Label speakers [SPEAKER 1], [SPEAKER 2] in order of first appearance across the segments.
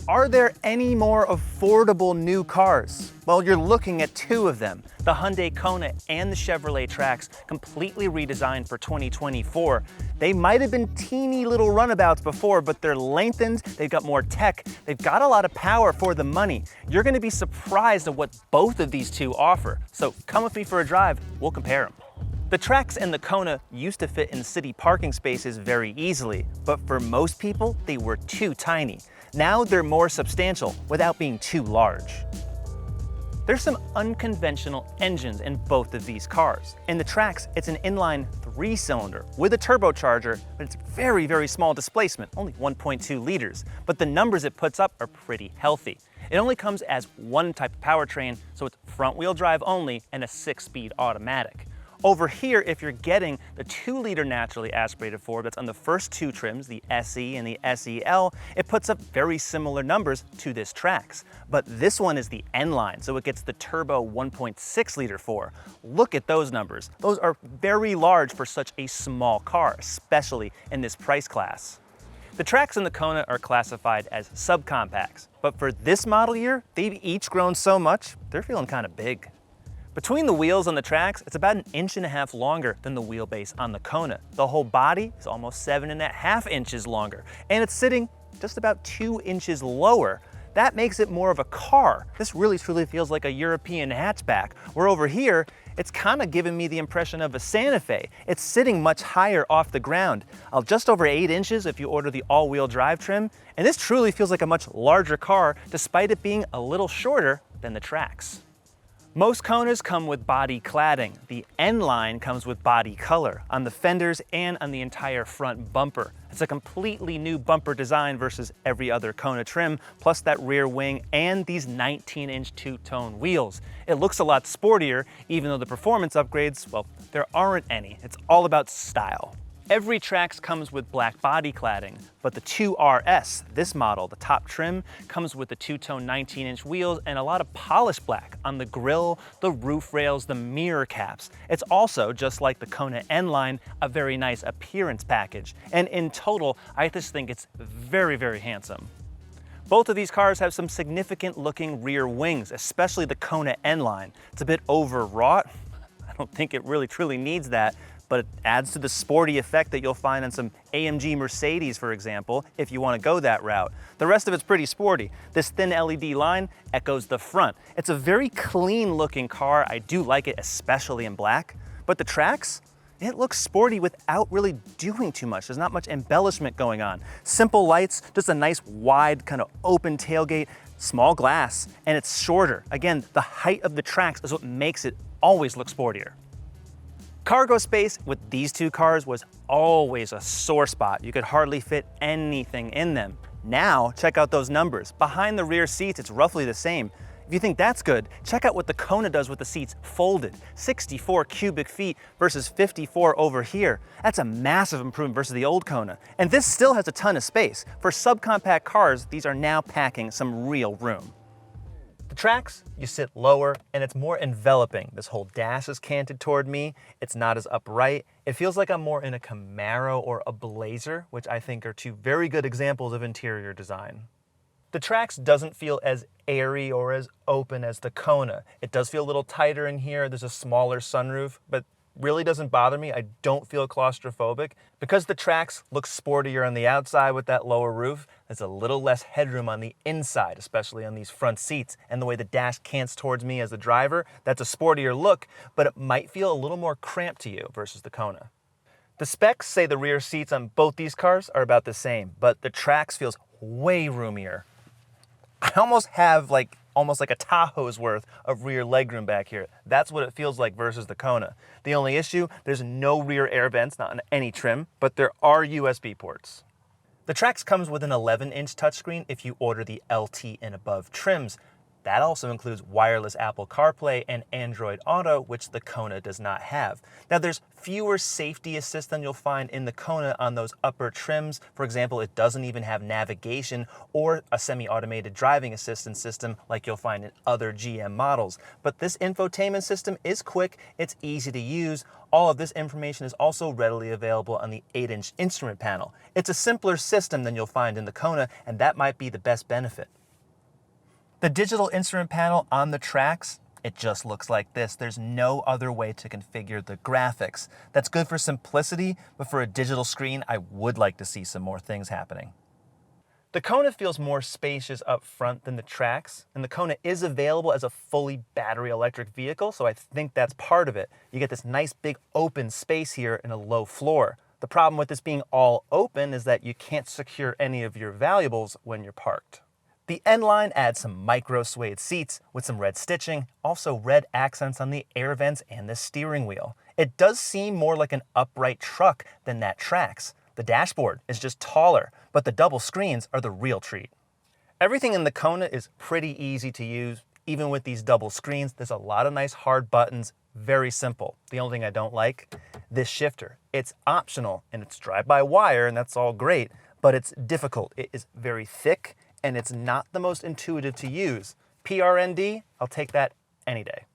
[SPEAKER 1] Are there any more affordable new cars? Well, you're looking at two of them. The Hyundai Kona and the Chevrolet Trax, completely redesigned for 2024. They might have been teeny little runabouts before, but they're lengthened, they've got more tech, they've got a lot of power for the money. You're gonna be surprised at what both of these two offer. So come with me for a drive, we'll compare them. The Trax and the Kona used to fit in city parking spaces very easily, but for most people, they were too tiny. Now they're more substantial without being too large. There's some unconventional engines in both of these cars. In the Trax, it's an inline 3-cylinder with a turbocharger, but it's very, very small displacement, only 1.2 liters. But the numbers it puts up are pretty healthy. It only comes as one type of powertrain, so it's front-wheel drive only and a 6-speed automatic. Over here, if you're getting the 2-liter naturally aspirated 4 that's on the first two trims, the SE and the SEL, it puts up very similar numbers to this Trax. But this one is the N-line, so it gets the turbo 1.6-liter 4. Look at those numbers. Those are very large for such a small car, especially in this price class. The Trax and the Kona are classified as subcompacts, but for this model year, they've each grown so much, they're feeling kind of big. Between the wheels on the Trax, it's about 1.5 inches longer than the wheelbase on the Kona. The whole body is almost 7.5 inches longer, and it's sitting just about 2 inches lower. That makes it more of a car. This really truly feels like a European hatchback, where over here, it's kind of giving me the impression of a Santa Fe. It's sitting much higher off the ground, just over 8 inches if you order the all-wheel drive trim, and this truly feels like a much larger car, despite it being a little shorter than the Trax. Most Konas come with body cladding. The N-line comes with body color on the fenders and on the entire front bumper. It's a completely new bumper design versus every other Kona trim, plus that rear wing and these 19-inch two-tone wheels. It looks a lot sportier, even though the performance upgrades, well, there aren't any. It's all about style. Every Trax comes with black body cladding, but the 2RS, this model, the top trim, comes with the two-tone 19-inch wheels and a lot of polished black on the grille, the roof rails, the mirror caps. It's also, just like the Kona N-line, a very nice appearance package. And in total, I just think it's very, very handsome. Both of these cars have some significant looking rear wings, especially the Kona N-line. It's a bit overwrought. I don't think it really truly needs that, but it adds to the sporty effect that you'll find on some AMG Mercedes, for example, if you want to go that route. The rest of it's pretty sporty. This thin LED line echoes the front. It's a very clean looking car. I do like it, especially in black. But the Trax, it looks sporty without really doing too much. There's not much embellishment going on. Simple lights, just a nice wide kind of open tailgate, small glass, and it's shorter. Again, the height of the Trax is what makes it always look sportier. Cargo space with these two cars was always a sore spot. You could hardly fit anything in them. Now, check out those numbers. Behind the rear seats, it's roughly the same. If you think that's good, check out what the Kona does with the seats folded. 64 cubic feet versus 54 over here. That's a massive improvement versus the old Kona. And this still has a ton of space. For subcompact cars, these are now packing some real room. The Trax, you sit lower and it's more enveloping. This whole dash is canted toward me. It's not as upright. It feels like I'm more in a Camaro or a Blazer, which I think are two very good examples of interior design. The Trax doesn't feel as airy or as open as the Kona. It does feel a little tighter in here. There's a smaller sunroof, but really doesn't bother me. I don't feel claustrophobic. Because the Trax looks sportier on the outside with that lower roof, there's a little less headroom on the inside, especially on these front seats. And the way the dash cants towards me as the driver, that's a sportier look, but it might feel a little more cramped to you versus the Kona. The specs say the rear seats on both these cars are about the same, but the Trax feels way roomier. I almost have almost like a Tahoe's worth of rear legroom back here. That's what it feels like versus the Kona. The only issue, there's no rear air vents, not on any trim, but there are USB ports. The Trax comes with an 11-inch touchscreen if you order the LT and above trims. That also includes wireless Apple CarPlay and Android Auto, which the Kona does not have. Now, there's fewer safety assists than you'll find in the Kona on those upper trims. For example, it doesn't even have navigation or a semi-automated driving assistance system like you'll find in other GM models. But this infotainment system is quick, it's easy to use. All of this information is also readily available on the 8-inch instrument panel. It's a simpler system than you'll find in the Kona, and that might be the best benefit. The digital instrument panel on the Trax, it just looks like this. There's no other way to configure the graphics. That's good for simplicity, but for a digital screen, I would like to see some more things happening. The Kona feels more spacious up front than the Trax, and the Kona is available as a fully battery electric vehicle, so I think that's part of it. You get this nice big open space here and a low floor. The problem with this being all open is that you can't secure any of your valuables when you're parked. The N-line adds some micro suede seats with some red stitching, also red accents on the air vents and the steering wheel. It does seem more like an upright truck than that Trax. The dashboard is just taller, but the double screens are the real treat. Everything in the Kona is pretty easy to use, even with these double screens. There's a lot of nice hard buttons, very simple. The only thing I don't like, this shifter. It's optional and it's drive-by-wire and that's all great, but it's difficult. It is very thick and it's not the most intuitive to use. PRND, I'll take that any day.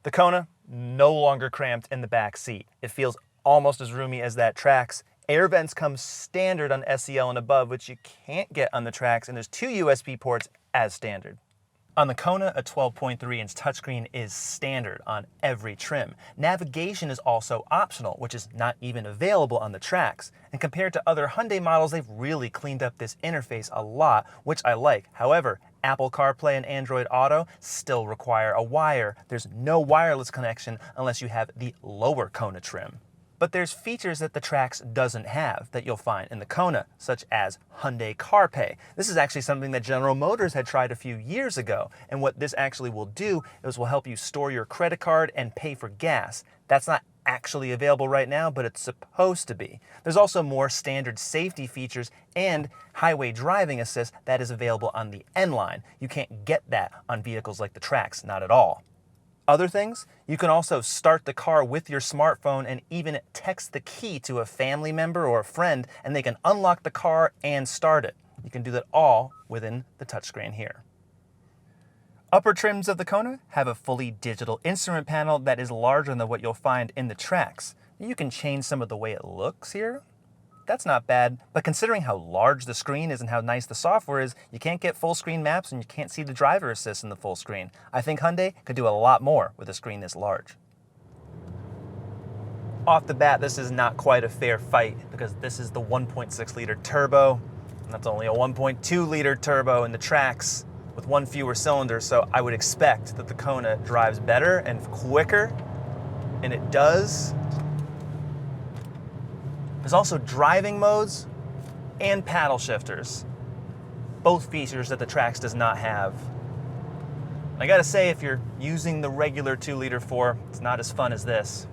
[SPEAKER 1] The Kona, no longer cramped in the back seat. It feels almost as roomy as that Trax. Air vents come standard on SEL and above, which you can't get on the Trax, and there's 2 USB ports as standard. On the Kona, a 12.3-inch touchscreen is standard on every trim. Navigation is also optional, which is not even available on the Trax. And compared to other Hyundai models, they've really cleaned up this interface a lot, which I like. However, Apple CarPlay and Android Auto still require a wire. There's no wireless connection unless you have the lower Kona trim. But there's features that the Trax doesn't have that you'll find in the Kona, such as Hyundai CarPay. This is actually something that General Motors had tried a few years ago, and what this actually will do is will help you store your credit card and pay for gas. That's not actually available right now, but it's supposed to be. There's also more standard safety features and highway driving assist that is available on the N-line. You can't get that on vehicles like the Trax, not at all. Other things, you can also start the car with your smartphone and even text the key to a family member or a friend, and they can unlock the car and start it. You can do that all within the touchscreen here. Upper trims of the Kona have a fully digital instrument panel that is larger than what you'll find in the Trax. You can change some of the way it looks here. That's not bad, but considering how large the screen is and how nice the software is, you can't get full screen maps and you can't see the driver assist in the full screen. I think Hyundai could do a lot more with a screen this large. Off the bat, this is not quite a fair fight because this is the 1.6 liter turbo, and that's only a 1.2 liter turbo in the Trax with 1 fewer cylinder, so I would expect that the Kona drives better and quicker, and it does. There's also driving modes and paddle shifters, both features that the Trax does not have. I gotta say, if you're using the regular 2-liter 4, it's not as fun as this.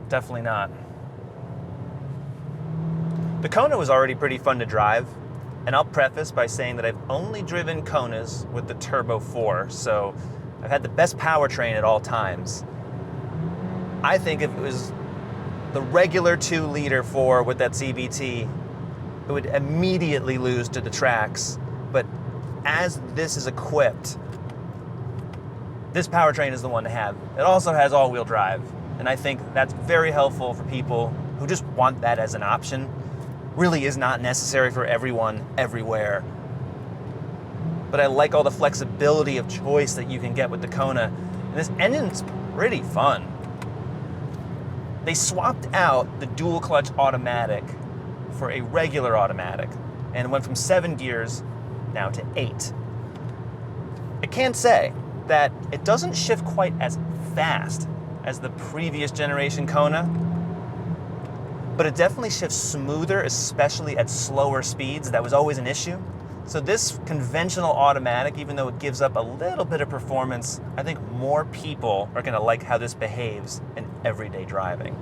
[SPEAKER 1] Definitely not. The Kona was already pretty fun to drive, and I'll preface by saying that I've only driven Konas with the Turbo 4, so I've had the best powertrain at all times. I think if it was the regular 2-liter 4 with that CVT, it would immediately lose to the Trax. But as this is equipped, this powertrain is the one to have. It also has all-wheel drive, and I think that's very helpful for people who just want that as an option. Really is not necessary for everyone, everywhere. But I like all the flexibility of choice that you can get with the Kona, and this engine's pretty fun. They swapped out the dual clutch automatic for a regular automatic and went from 7 gears now to 8. I can say that it doesn't shift quite as fast as the previous generation Kona, but it definitely shifts smoother, especially at slower speeds. That was always an issue. So this conventional automatic, even though it gives up a little bit of performance, I think more people are gonna like how this behaves in everyday driving.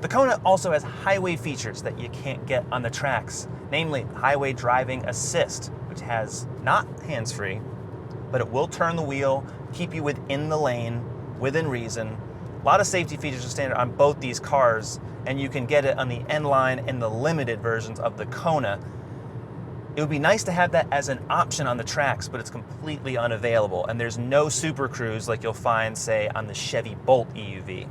[SPEAKER 1] The Kona also has highway features that you can't get on the Trax, namely highway driving assist, which has not hands-free, but it will turn the wheel, keep you within the lane, within reason. A lot of safety features are standard on both these cars, and you can get it on the N-Line and the limited versions of the Kona. It would be nice to have that as an option on the Trax, but it's completely unavailable, and there's no Super Cruise like you'll find, say, on the Chevy Bolt EUV.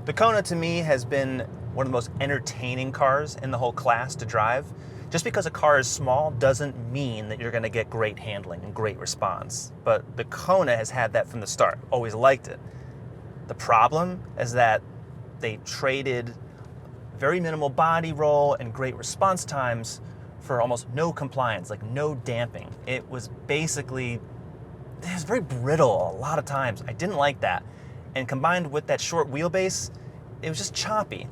[SPEAKER 1] The Kona, to me, has been one of the most entertaining cars in the whole class to drive. Just because a car is small doesn't mean that you're going to get great handling and great response. But the Kona has had that from the start. Always liked it. The problem is that they traded very minimal body roll and great response times for almost no compliance, like no damping. It was very brittle a lot of times. I didn't like that. And combined with that short wheelbase, it was just choppy.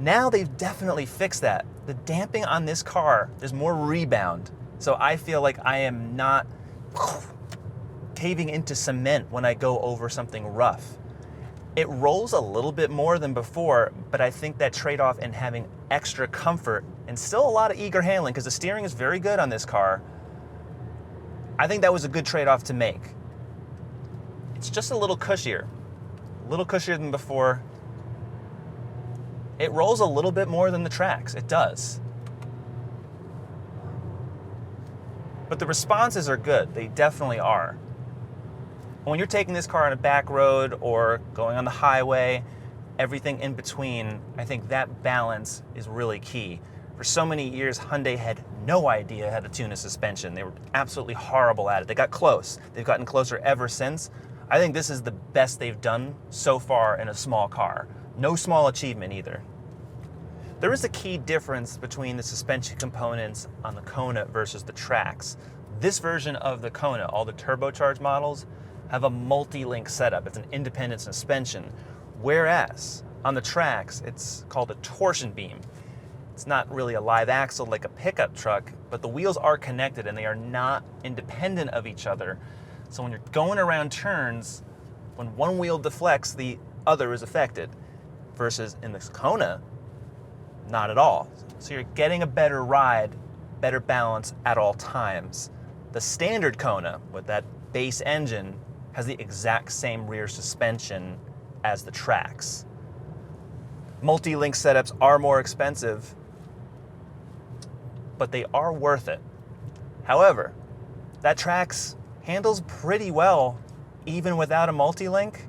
[SPEAKER 1] Now they've definitely fixed that. The damping on this car, there's more rebound. So I feel like I am not caving into cement when I go over something rough. It rolls a little bit more than before, but I think that trade-off in having extra comfort and still a lot of eager handling, because the steering is very good on this car, I think that was a good trade-off to make. It's just a little cushier than before. It rolls a little bit more than the Trax, it does. But the responses are good, they definitely are. When you're taking this car on a back road or going on the highway, everything in between, I think that balance is really key. For so many years, Hyundai had no idea how to tune a suspension. They were absolutely horrible at it. They got close. They've gotten closer ever since. I think this is the best they've done so far in a small car. No small achievement either. There is a key difference between the suspension components on the Kona versus the Trax. This version of the Kona, all the turbocharged models, have a multi-link setup. It's an independent suspension. Whereas on the Trax, it's called a torsion beam. It's not really a live axle like a pickup truck, but the wheels are connected and they are not independent of each other. So when you're going around turns, when one wheel deflects, the other is affected. Versus in this Kona, not at all. So you're getting a better ride, better balance at all times. The standard Kona with that base engine has the exact same rear suspension as the Trax. Multi-link setups are more expensive, but they are worth it. However, that Trax handles pretty well even without a multi-link.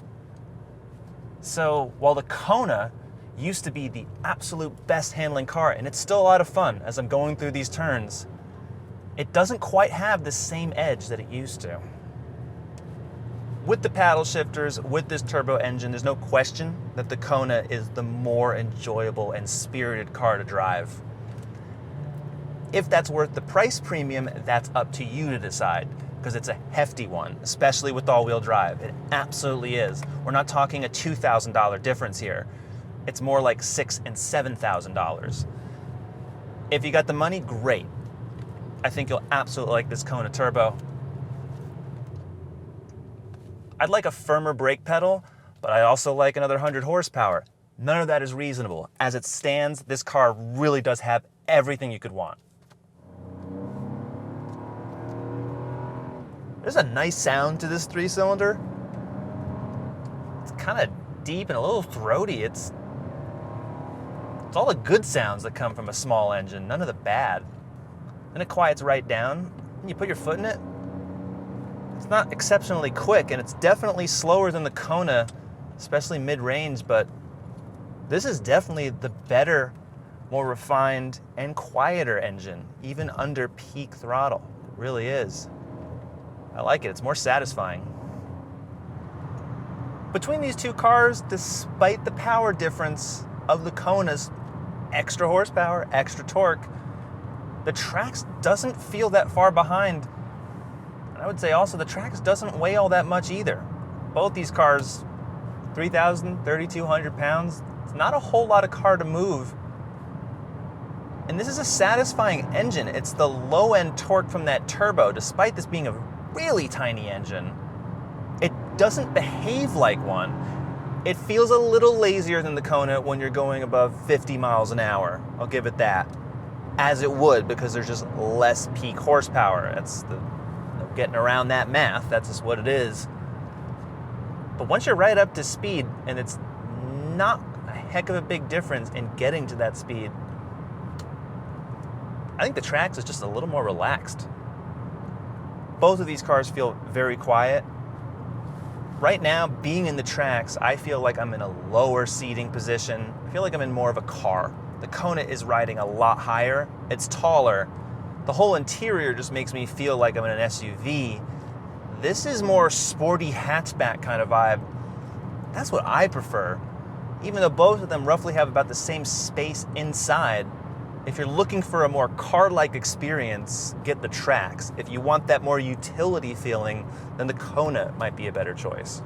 [SPEAKER 1] So while the Kona used to be the absolute best handling car, and it's still a lot of fun as I'm going through these turns, it doesn't quite have the same edge that it used to. With the paddle shifters, with this turbo engine, there's no question that the Kona is the more enjoyable and spirited car to drive. If that's worth the price premium, that's up to you to decide, because it's a hefty one, especially with all-wheel drive. It absolutely is. We're not talking a $2,000 difference here. It's more like $6,000 and $7,000. If you got the money, great. I think you'll absolutely like this Kona Turbo. I'd like a firmer brake pedal, but I also like another 100 horsepower. None of that is reasonable. As it stands, this car really does have everything you could want. There's a nice sound to this 3-cylinder. It's kind of deep and a little throaty. It's all the good sounds that come from a small engine, none of the bad. Then it quiets right down, and you put your foot in it. It's not exceptionally quick, and it's definitely slower than the Kona, especially mid-range, but this is definitely the better, more refined, and quieter engine, even under peak throttle. It really is. I like it, it's more satisfying. Between these two cars, despite the power difference of the Kona's extra horsepower, extra torque, the Trax doesn't feel that far behind. And I would say also the Trax doesn't weigh all that much either. Both these cars, 3,000, 3,200 pounds, it's not a whole lot of car to move. And this is a satisfying engine. It's the low-end torque from that turbo, despite this being a really tiny engine. It doesn't behave like one. It feels a little lazier than the Kona when you're going above 50 miles an hour. I'll give it that. As it would, because there's just less peak horsepower. That's the getting around that math. That's just what it is. But once you're right up to speed, and it's not a heck of a big difference in getting to that speed, I think the Trax is just a little more relaxed. Both of these cars feel very quiet. Right now, being in the Trax, I feel like I'm in a lower seating position. I feel like I'm in more of a car. The Kona is riding a lot higher. It's taller. The whole interior just makes me feel like I'm in an SUV. This is more sporty hatchback kind of vibe. That's what I prefer. Even though both of them roughly have about the same space inside, if you're looking for a more car-like experience, get the Trax. If you want that more utility feeling, then the Kona might be a better choice.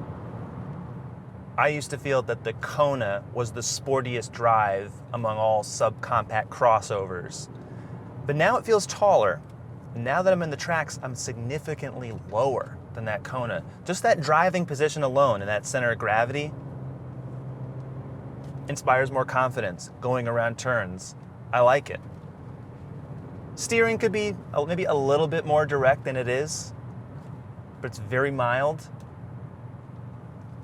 [SPEAKER 1] I used to feel that the Kona was the sportiest drive among all subcompact crossovers. But now it feels taller. Now that I'm in the Trax, I'm significantly lower than that Kona. Just that driving position alone and that center of gravity inspires more confidence going around turns. I like it. Steering could be maybe a little bit more direct than it is, but it's very mild.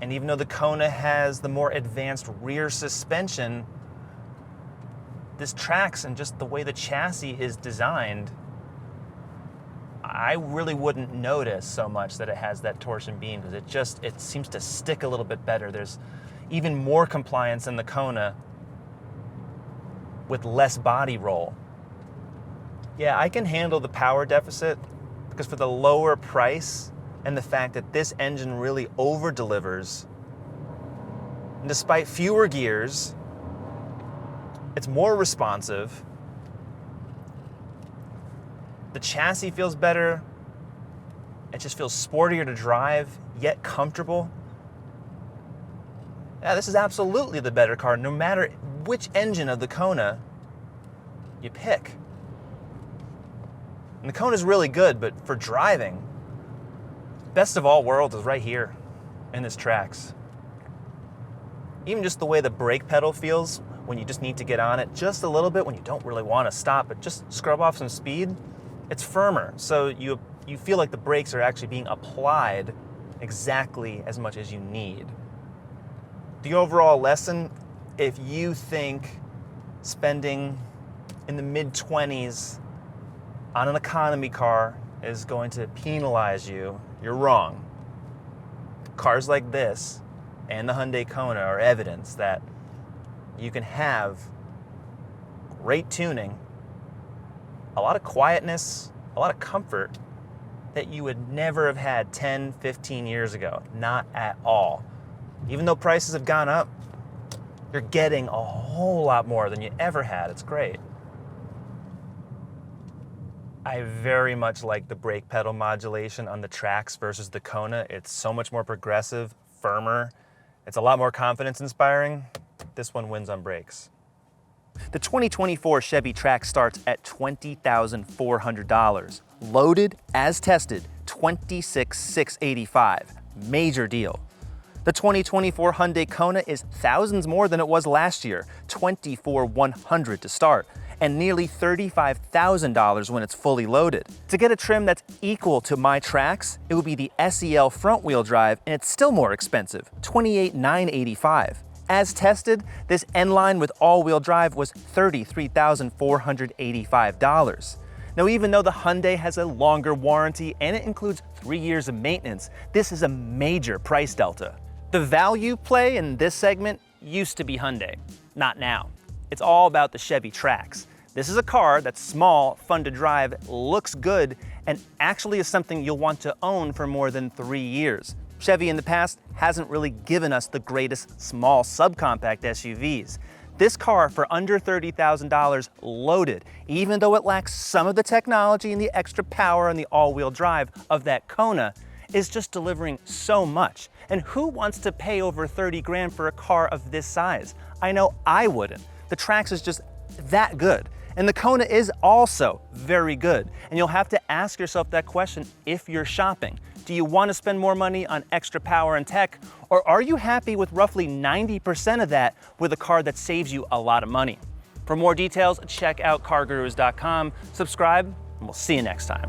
[SPEAKER 1] And even though the Kona has the more advanced rear suspension, this Trax and just the way the chassis is designed, I really wouldn't notice so much that it has that torsion beam, because it seems to stick a little bit better. There's even more compliance in the Kona with less body roll. Yeah, I can handle the power deficit, because for the lower price and the fact that this engine really over-delivers, and despite fewer gears, it's more responsive. The chassis feels better. It just feels sportier to drive, yet comfortable. Yeah, this is absolutely the better car, no matter which engine of the Kona you pick. And the Kona is really good, but for driving, best of all worlds is right here in this Trax. Even just the way the brake pedal feels when you just need to get on it just a little bit, when you don't really want to stop, but just scrub off some speed, it's firmer. So you feel like the brakes are actually being applied exactly as much as you need. The overall lesson, if you think spending in the mid-20s on an economy car is going to penalize you, you're wrong. Cars like this and the Hyundai Kona are evidence that you can have great tuning, a lot of quietness, a lot of comfort that you would never have had 10, 15 years ago. Not at all. Even though prices have gone up, you're getting a whole lot more than you ever had. It's great. I very much like the brake pedal modulation on the Trax versus the Kona. It's so much more progressive, firmer. It's a lot more confidence inspiring. This one wins on brakes. The 2024 Chevy Trax starts at $20,400. Loaded, as tested, $26,685. Major deal. The 2024 Hyundai Kona is thousands more than it was last year, $24,100 to start, and nearly $35,000 when it's fully loaded. To get a trim that's equal to my Trax, it would be the SEL front-wheel drive, and it's still more expensive, $28,985. As tested, this N-Line with all-wheel drive was $33,485. Now, even though the Hyundai has a longer warranty and it includes 3 years of maintenance, this is a major price delta. The value play in this segment used to be Hyundai, not now. It's all about the Chevy Trax. This is a car that's small, fun to drive, looks good, and actually is something you'll want to own for more than 3 years. Chevy in the past hasn't really given us the greatest small subcompact SUVs. This car for under $30,000 loaded, even though it lacks some of the technology and the extra power and the all-wheel drive of that Kona, is just delivering so much. And who wants to pay over 30 grand for a car of this size? I know I wouldn't. The Trax is just that good. And the Kona is also very good. And you'll have to ask yourself that question if you're shopping. Do you want to spend more money on extra power and tech? Or are you happy with roughly 90% of that with a car that saves you a lot of money? For more details, check out CarGurus.com, subscribe, and we'll see you next time.